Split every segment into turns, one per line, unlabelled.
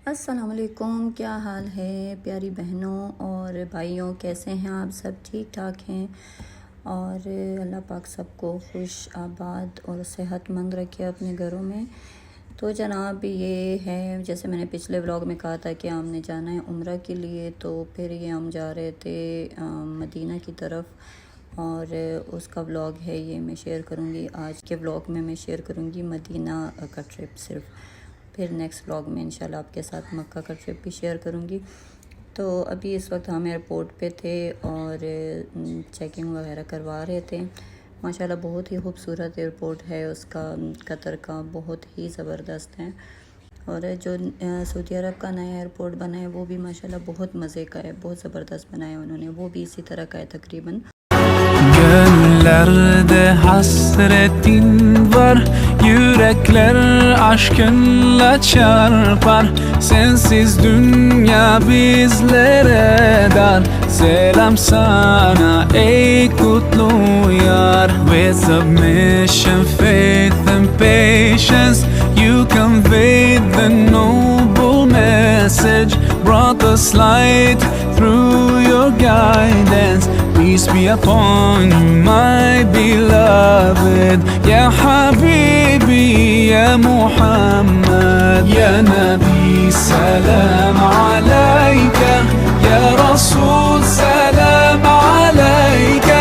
السلام علیکم، کیا حال ہے پیاری بہنوں اور بھائیوں؟ کیسے ہیں آپ؟ سب ٹھیک ٹھاک ہیں؟ اور اللہ پاک سب کو خوش آباد اور صحت مند رکھے اپنے گھروں میں۔ تو جناب یہ ہے، جیسے میں نے پچھلے ولاگ میں کہا تھا کہ ہم نے جانا ہے عمرہ کے لیے، تو پھر یہ ہم جا رہے تھے مدینہ کی طرف، اور اس کا ولاگ ہے یہ میں شیئر کروں گی۔ آج کے ولاگ میں شیئر کروں گی مدینہ کا ٹرپ صرف، پھر نیکسٹ ولاگ میں انشاءاللہ آپ کے ساتھ مکہ کا ٹرپ بھی شیئر کروں گی۔ تو ابھی اس وقت ہم ایئرپورٹ پہ تھے اور چیکنگ وغیرہ کروا رہے تھے۔ ماشاءاللہ بہت ہی خوبصورت ایئرپورٹ ہے اس کا، قطر کا بہت ہی زبردست ہے۔ اور جو سعودی عرب کا نیا ایئرپورٹ بنا ہے وہ بھی ماشاءاللہ بہت مزے کا ہے، بہت zeberdست بنایا انہوں نے، وہ بھی اسی طرح کا ہے تقریباً۔
Göllerde hasretin var, yürekler aşkınla çarpar. Sensiz dünya bizlere dar. Selam sana ey kutlu yar. With submission, faith and patience, you conveyed the noble message, brought us light through your guidance. Peace be upon you, my beloved. Ya Habibi, Ya Muhammad, Ya Nabi, salam alayka. Ya Rasul, salam alayka.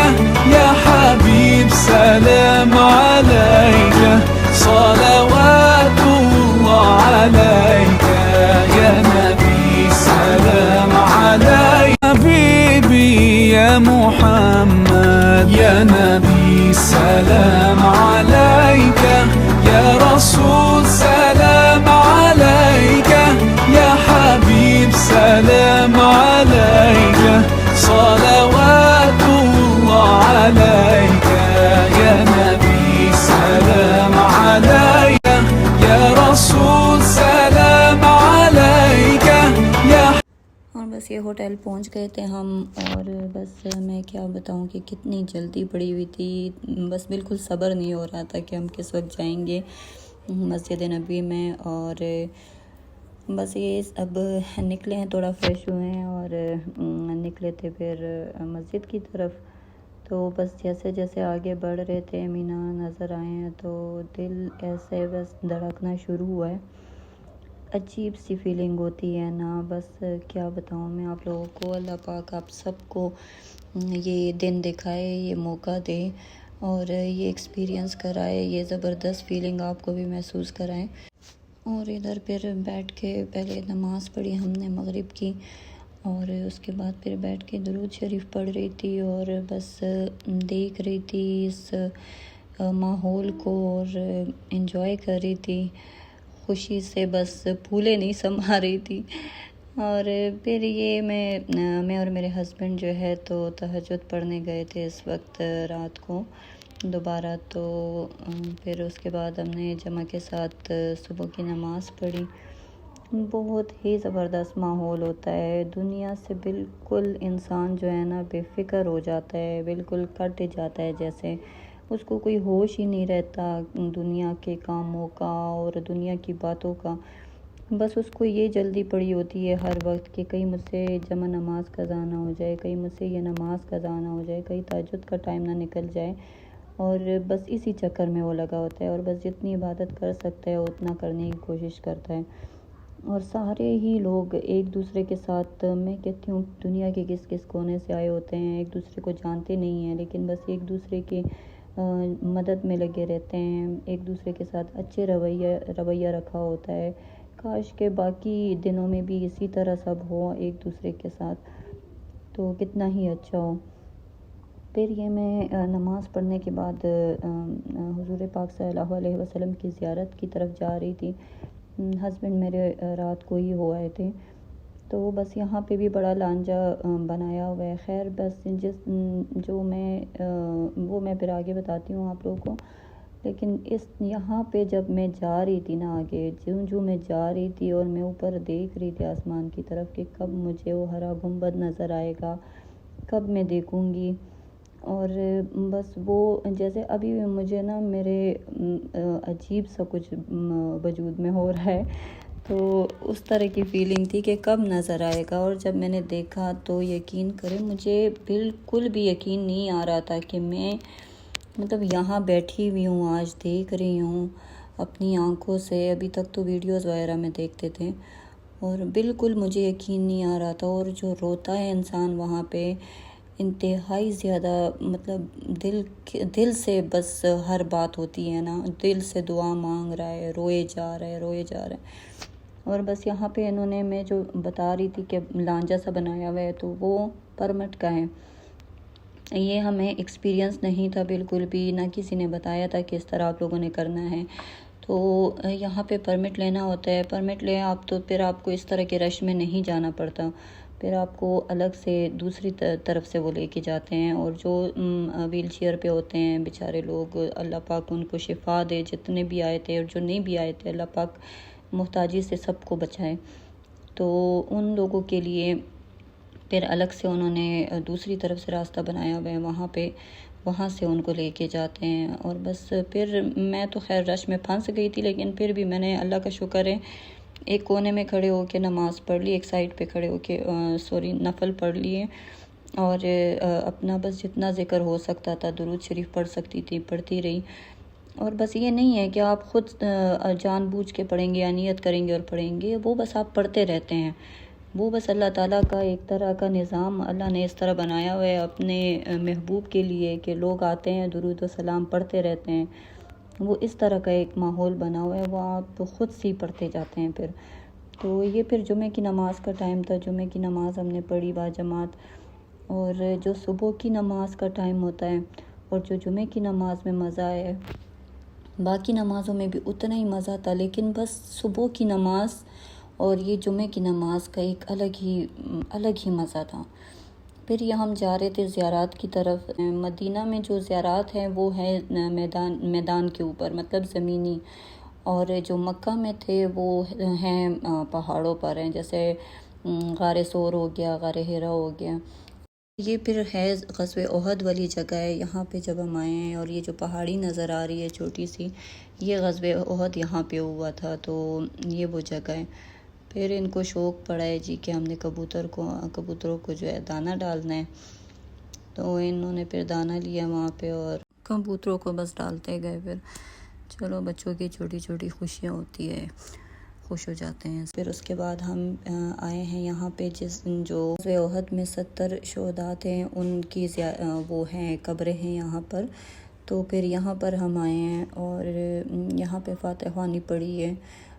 Ya Habib, salam alayka. Salawatullah alayka. Ya Nabi, salam alayka. Habibi, Ya Muhammad, Ya Nabi, salam alayka. Ya Rasul, salam alayka. Ya Habib, salam alayka. Salawatullah alayka. Ya Nabi, salam alayka. Ya Rasul, salam alayka. Ya
اور بس یہ hotel پہنچ گئے تھے ہم، اور بس میں کیا بتاؤں کہ کتنی جلدی پڑی ہوئی تھی، بس بالکل صبر نہیں ہو رہا تھا کہ ہم کس وقت جائیں گے مسجد نبوی میں۔ اور بس یہ اب نکلے ہیں، تھوڑا فریش ہوئے ہیں اور نکلے تھے پھر مسجد کی طرف۔ تو بس جیسے جیسے آگے بڑھ رہے تھے مینا نظر آئے ہیں تو دل ایسے بس دھڑکنا شروع ہوا ہے، عجیب سی فیلنگ ہوتی ہے نا، بس کیا بتاؤں میں آپ لوگوں کو۔ اللہ پاک آپ سب کو یہ دن دکھائے، یہ موقع دے اور یہ ایکسپیرینس کرائے، یہ زبردست فیلنگ آپ کو بھی محسوس کرائے۔ اور ادھر پھر بیٹھ کے پہلے نماز پڑھی ہم نے مغرب کی، اور اس کے بعد پھر بیٹھ کے درود شریف پڑھ رہی تھی اور بس دیکھ رہی تھی اس ماحول کو اور انجوائے کر رہی تھی خوشی سے، بس پھولے نہیں سما رہی تھی۔ اور پھر یہ میں اور میرے ہسبینڈ جو ہے تو تہجد پڑھنے گئے تھے اس وقت رات کو دوبارہ، تو پھر اس کے بعد ہم نے جمع کے ساتھ صبح کی نماز پڑھی۔ بہت ہی زبردست ماحول ہوتا ہے، دنیا سے بالکل انسان جو ہے نا بے فکر ہو جاتا ہے، بالکل کٹ جاتا ہے، جیسے اس کو کوئی ہوش ہی نہیں رہتا دنیا کے کاموں کا اور دنیا کی باتوں کا۔ بس اس کو یہ جلدی پڑی ہوتی ہے ہر وقت کہ کہیں مجھ سے جمع نماز قضا نہ ہو جائے، کہیں مجھ سے یہ نماز قضا نہ ہو جائے، کہیں تہجد کا ٹائم نہ نکل جائے، اور بس اسی چکر میں وہ لگا ہوتا ہے، اور بس جتنی عبادت کر سکتا ہے اتنا کرنے کی کوشش کرتا ہے۔ اور سارے ہی لوگ ایک دوسرے کے ساتھ، میں کہتی ہوں دنیا کے کس کس کونے سے آئے ہوتے ہیں، ایک دوسرے کو جانتے نہیں ہیں لیکن بس ایک دوسرے کے مدد میں لگے رہتے ہیں، ایک دوسرے کے ساتھ اچھے رویہ رکھا ہوتا ہے۔ کاش کہ باقی دنوں میں بھی اسی طرح سب ہو ایک دوسرے کے ساتھ، تو کتنا ہی اچھا ہو۔ پھر یہ میں نماز پڑھنے کے بعد حضور پاک صلی اللہ علیہ وسلم کی زیارت کی طرف جا رہی تھی۔ ہسبینڈ میرے رات کو ہی ہو آئے تھے، تو بس یہاں پہ بھی بڑا لانجا بنایا ہوا ہے۔ خیر بس وہ میں پھر آگے بتاتی ہوں آپ لوگوں کو، لیکن یہاں پہ جب میں جا رہی تھی نا آگے، جو میں جا رہی تھی اور میں اوپر دیکھ رہی تھی آسمان کی طرف کہ کب مجھے وہ ہرا گنبد نظر آئے گا، کب میں دیکھوں گی۔ اور بس وہ جیسے ابھی مجھے نا میرے عجیب سا کچھ وجود میں ہو رہا ہے، تو اس طرح کی فیلنگ تھی کہ کب نظر آئے گا، اور جب میں نے دیکھا تو یقین کریں مجھے بالکل بھی یقین نہیں آ رہا تھا کہ میں مطلب یہاں بیٹھی ہوئی ہوں، آج دیکھ رہی ہوں اپنی آنکھوں سے۔ ابھی تک تو ویڈیوز وغیرہ میں دیکھتے تھے اور بالکل مجھے یقین نہیں آ رہا تھا۔ اور جو روتا ہے انسان وہاں پہ انتہائی زیادہ، مطلب دل سے بس ہر بات ہوتی ہے نا، دل سے دعا مانگ رہا ہے، روئے جا رہا ہے۔ اور بس یہاں پہ انہوں نے، میں جو بتا رہی تھی کہ لانجا سا بنایا ہوا ہے، تو وہ پرمٹ کا ہے۔ یہ ہمیں ایکسپیرینس نہیں تھا بالکل بھی، نہ کسی نے بتایا تھا کہ اس طرح آپ لوگوں نے کرنا ہے۔ تو یہاں پہ پرمٹ لینا ہوتا ہے، پرمٹ لیں آپ تو پھر آپ کو اس طرح کے رش میں نہیں جانا پڑتا، پھر آپ کو الگ سے دوسری طرف سے وہ لے کے جاتے ہیں۔ اور جو ویل چیئر پہ ہوتے ہیں بیچارے لوگ، اللہ پاک ان کو شفا دے، جتنے بھی آئے تھے اور جو نہیں بھی آئے تھے، اللہ پاک محتاجی سے سب کو بچائے۔ تو ان لوگوں کے لیے پھر الگ سے انہوں نے دوسری طرف سے راستہ بنایا ہوا ہے، وہاں سے ان کو لے کے جاتے ہیں۔ اور بس پھر میں تو خیر رش میں پھنس گئی تھی، لیکن پھر بھی میں نے، اللہ کا شکر ہے، ایک کونے میں کھڑے ہو کے نماز پڑھ لی، ایک سائڈ پہ کھڑے ہو کے نفل پڑھ لیے، اور اپنا بس جتنا ذکر ہو سکتا تھا، درود شریف پڑھ سکتی تھی پڑھتی رہی۔ اور بس یہ نہیں ہے کہ آپ خود جان بوجھ کے پڑھیں گے یا نیت کریں گے اور پڑھیں گے، وہ بس آپ پڑھتے رہتے ہیں۔ وہ بس اللہ تعالیٰ کا ایک طرح کا نظام اللہ نے اس طرح بنایا ہوا ہے اپنے محبوب کے لیے کہ لوگ آتے ہیں، درود و سلام پڑھتے رہتے ہیں۔ وہ اس طرح کا ایک ماحول بنا ہوا ہے، وہ آپ خود سے پڑھتے جاتے ہیں پھر۔ تو یہ پھر جمعہ کی نماز کا ٹائم تھا، جمعہ کی نماز ہم نے پڑھی با جماعت۔ اور جو صبح کی نماز کا ٹائم ہوتا ہے اور جو جمعہ کی نماز میں مزہ ہے، باقی نمازوں میں بھی اتنا ہی مزہ تھا، لیکن بس صبح کی نماز اور یہ جمعہ کی نماز کا ایک الگ ہی مزہ تھا۔ پھر یہ ہم جا رہے تھے زیارات کی طرف۔ مدینہ میں جو زیارات ہیں وہ ہے میدان کے اوپر، مطلب زمینی، اور جو مکہ میں تھے وہ ہیں پہاڑوں پر ہیں، جیسے غار ثور ہو گیا، غار حرا ہو گیا۔ یہ پھر ہے غزوہ احد والی جگہ ہے، یہاں پہ جب ہم آئے ہیں اور یہ جو پہاڑی نظر آ رہی ہے چھوٹی سی، یہ غزوہ احد یہاں پہ ہوا تھا، تو یہ وہ جگہ ہے۔ پھر ان کو شوق پڑا ہے جی کہ ہم نے کبوتروں کو جو ہے دانہ ڈالنا ہے، تو انہوں نے پھر دانہ لیا وہاں پہ اور کبوتروں کو بس ڈالتے گئے۔ پھر چلو بچوں کی چھوٹی چھوٹی خوشیاں ہوتی ہے، خوش ہو جاتے ہیں۔ پھر اس کے بعد ہم آئے ہیں یہاں پہ جو احد میں 70 شہداء تھے، ان کی وہ ہیں قبریں ہیں یہاں پر، تو پھر یہاں پر ہم آئے ہیں اور یہاں پہ فاتح خوانی پڑھی ہے۔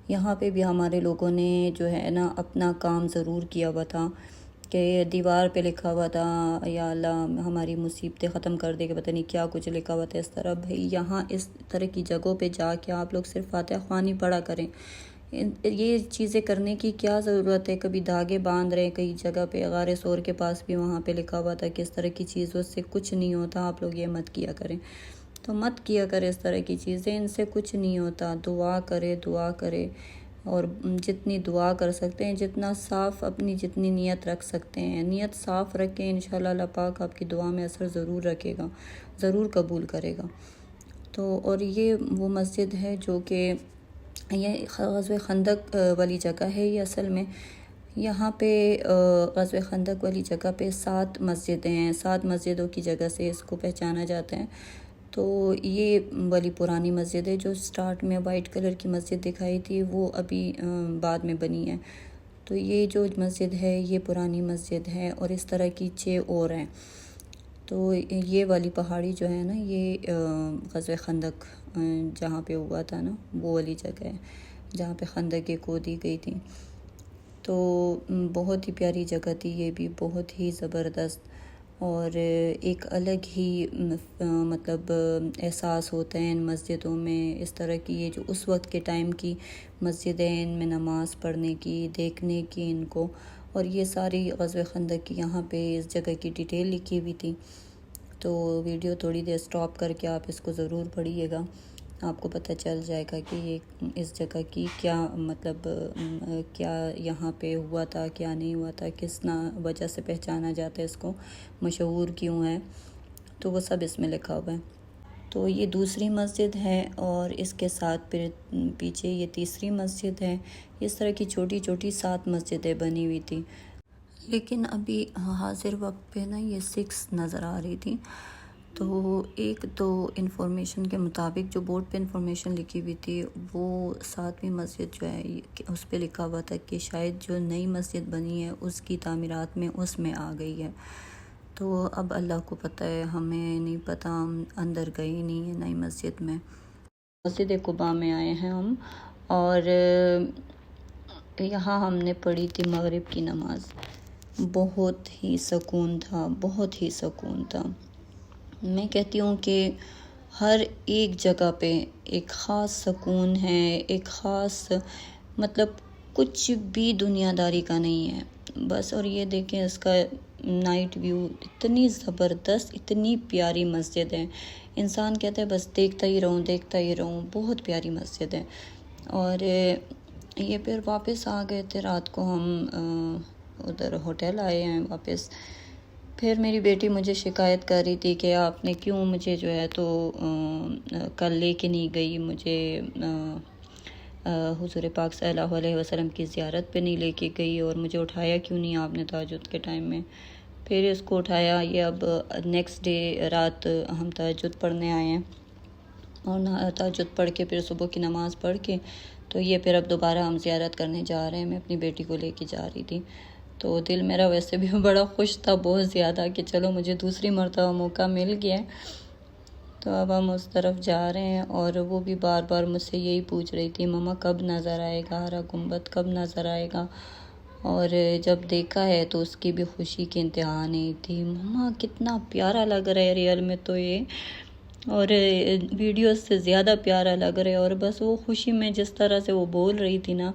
یہاں پہ بھی ہمارے لوگوں نے جو ہے نا اپنا کام ضرور کیا ہوا تھا، کہ دیوار پہ لکھا ہوا تھا یا اللہ ہماری مصیبتیں ختم کر دے، کہ پتہ نہیں کیا کچھ لکھا ہوا تھا اس طرح۔ بھائی یہاں اس طرح کی جگہوں پہ جا کے آپ لوگ صرف فاتح خوانی پڑھا کریں، یہ چیزیں کرنے کی کیا ضرورت ہے؟ کبھی دھاگے باندھ رہے ہیں کئی جگہ پہ، غار ثور کے پاس بھی وہاں پہ لکھا ہوا تھا کہ اس طرح کی چیزوں سے کچھ نہیں ہوتا، آپ لوگ یہ مت کیا کریں۔ تو مت کیا کرے اس طرح کی چیزیں، ان سے کچھ نہیں ہوتا۔ دعا کرے اور جتنی دعا کر سکتے ہیں، جتنا صاف اپنی جتنی نیت رکھ سکتے ہیں، نیت صاف رکھیں، انشاءاللہ اللہ پاک آپ کی دعا میں اثر ضرور رکھے گا، ضرور قبول کرے گا۔ تو اور یہ وہ مسجد ہے جو کہ یہ غزوہ خندق والی جگہ ہے، یہ اصل میں یہاں پہ غزوہ خندق والی جگہ پہ 7 مسجدیں ہیں، 7 مسجدوں کی جگہ سے اس کو پہچانا جاتا ہے۔ تو یہ والی پرانی مسجد ہے، جو سٹارٹ میں وائٹ کلر کی مسجد دکھائی تھی وہ ابھی بعد میں بنی ہے۔ تو یہ جو مسجد ہے یہ پرانی مسجد ہے، اور اس طرح کی 6 اور ہیں۔ تو یہ والی پہاڑی جو ہے نا، یہ غزوہ خندق جہاں پہ ہوا تھا نا، وہ والی جگہ ہے جہاں پہ خندقیں کھودی گئی تھیں۔ تو بہت ہی پیاری جگہ تھی یہ بھی، بہت ہی زبردست، اور ایک الگ ہی مطلب احساس ہوتا ہے ان مسجدوں میں، اس طرح کی یہ جو اس وقت کے ٹائم کی مسجدیں، ان میں نماز پڑھنے کی، دیکھنے کی ان کو۔ اور یہ ساری غزوہ خندق کی یہاں پہ اس جگہ کی ڈیٹیل لکھی ہوئی تھی، تو ویڈیو تھوڑی دیر سٹاپ کر کے آپ اس کو ضرور پڑھیے گا، آپ کو پتہ چل جائے گا کہ یہ اس جگہ کی کیا مطلب کیا یہاں پہ ہوا تھا، کیا نہیں ہوا تھا، کس وجہ سے پہچانا جاتا ہے اس کو، مشہور کیوں ہے، تو وہ سب اس میں لکھا ہوا ہے۔ تو یہ دوسری مسجد ہے اور اس کے ساتھ پھر پیچھے یہ تیسری مسجد ہے. اس طرح کی چھوٹی چھوٹی 7 مسجدیں بنی ہوئی تھی. لیکن ابھی حاضر وقت پہ نا یہ 6 نظر آ رہی تھی. تو ایک تو انفارمیشن کے مطابق جو بورڈ پہ انفارمیشن لکھی ہوئی تھی وہ 7ویں مسجد جو ہے اس پہ لکھا ہوا تھا کہ شاید جو نئی مسجد بنی ہے اس کی تعمیرات میں اس میں آ گئی ہے. تو اب اللہ کو پتہ ہے، ہمیں نہیں پتہ، ہم اندر گئے ہی نہیں ہیں نئی مسجد میں. مسجد قباء میں آئے ہیں ہم، اور یہاں ہم نے پڑھی تھی مغرب کی نماز. بہت ہی سکون تھا، بہت ہی سکون تھا. میں کہتی ہوں کہ ہر ایک جگہ پہ ایک خاص سکون ہے، ایک خاص مطلب کچھ بھی دنیا داری کا نہیں ہے بس. اور یہ دیکھیں اس کا نائٹ ویو اتنی زبردست، اتنی پیاری مسجد ہے. انسان کہتا ہے بس دیکھتا ہی رہوں، دیکھتا ہی رہوں. بہت پیاری مسجد ہے. اور یہ پھر واپس آ گئے تھے رات کو، ہم ادھر ہوٹل آئے ہیں واپس. پھر میری بیٹی مجھے شکایت کر رہی تھی کہ آپ نے کیوں مجھے جو ہے تو کل لے کے نہیں گئی، مجھے حضور پاک صلی اللہ علیہ وسلم کی زیارت پہ نہیں لے کے گئی، اور مجھے اٹھایا کیوں نہیں آپ نے تہجد کے ٹائم میں. پھر اس کو اٹھایا. یہ اب نیکسٹ ڈے رات ہم تہجد پڑھنے آئے ہیں، اور تہجد پڑھ کے پھر صبح کی نماز پڑھ کے تو یہ پھر اب دوبارہ ہم زیارت کرنے جا رہے ہیں. میں اپنی بیٹی کو لے کے جا رہی تھی. تو دل میرا ویسے بھی بڑا خوش تھا، بہت زیادہ، کہ چلو مجھے دوسری مرتبہ موقع مل گیا ہے. تو اب ہم اس طرف جا رہے ہیں. اور وہ بھی بار بار مجھ سے یہی پوچھ رہی تھی مما کب نظر آئے گا، ہرا گنبد کب نظر آئے گا. اور جب دیکھا ہے تو اس کی بھی خوشی کی انتہا نہیں تھی. مما کتنا پیارا لگ رہا ہے ریئل میں تو یہ، اور ویڈیوز سے زیادہ پیارا لگ رہا ہے. اور بس وہ خوشی میں جس طرح سے وہ بول رہی تھی نا،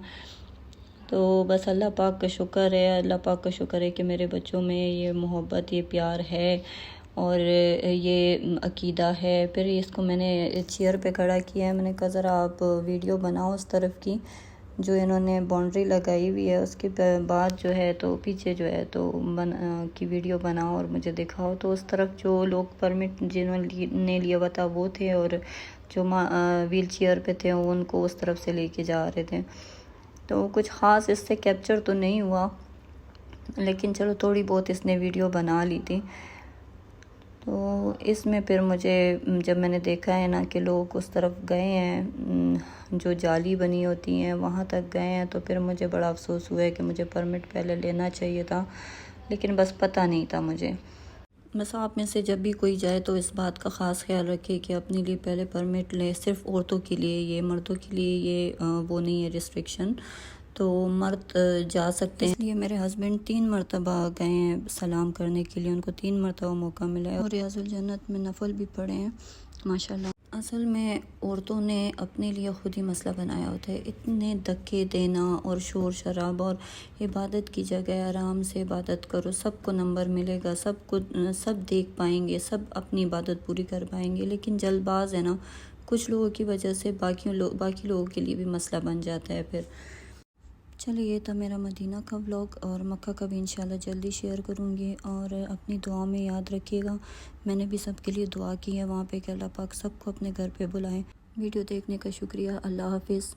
تو بس اللہ پاک کا شکر ہے، اللہ پاک کا شکر ہے کہ میرے بچوں میں یہ محبت، یہ پیار ہے اور یہ عقیدہ ہے. پھر اس کو میں نے چیئر پہ کھڑا کیا ہے. میں نے کہا ذرا آپ ویڈیو بناؤ اس طرف کی جو انہوں نے باؤنڈری لگائی ہوئی ہے، اس کے بعد جو ہے تو پیچھے جو ہے تو کی ویڈیو بناؤ اور مجھے دکھاؤ. تو اس طرف جو لوگ پرمٹ جنہوں نے لیا ہوا تھا وہ تھے، اور جو ویل چیئر پہ تھے ان کو اس طرف سے لے کے جا رہے تھے. تو کچھ خاص اس سے کیپچر تو نہیں ہوا، لیکن چلو تھوڑی بہت اس نے ویڈیو بنا لی تھی. تو اس میں پھر مجھے جب میں نے دیکھا ہے نا کہ لوگ اس طرف گئے ہیں، جو جالی بنی ہوتی ہیں وہاں تک گئے ہیں، تو پھر مجھے بڑا افسوس ہوا ہے کہ مجھے پرمٹ پہلے لینا چاہیے تھا، لیکن بس پتہ نہیں تھا مجھے. بس آپ میں سے جب بھی کوئی جائے تو اس بات کا خاص خیال رکھے کہ اپنے لیے پہلے پرمٹ لے. صرف عورتوں کے لیے، یہ مردوں کے لیے یہ وہ نہیں ہے ریسٹرکشن. تو مرد جا سکتے ہیں. اس لیے میرے ہسبینڈ 3 مرتبہ گئے ہیں سلام کرنے کے لیے، ان کو 3 مرتبہ موقع ملا ہے، اور ریاض الجنت میں نفل بھی پڑھے ہیں ماشاءاللہ. اصل میں عورتوں نے اپنے لیے خود ہی مسئلہ بنایا ہوتا ہے. اتنے دھکے دینا اور شور شراب، اور عبادت کی جگہ آرام سے عبادت کرو، سب کو نمبر ملے گا، سب دیکھ پائیں گے، سب اپنی عبادت پوری کر پائیں گے. لیکن جلد باز ہے نا، کچھ لوگوں کی وجہ سے باقی لوگوں کے لیے بھی مسئلہ بن جاتا ہے. پھر چلے یہ تھا میرا مدینہ کا ولاگ، اور مکہ کا بھی انشاءاللہ جلدی شیئر کروں گی. اور اپنی دعا میں یاد رکھیے گا، میں نے بھی سب کے لیے دعا کی ہے وہاں پہ کہ اللہ پاک سب کو اپنے گھر پہ بلائیں. ویڈیو دیکھنے کا شکریہ. اللہ حافظ.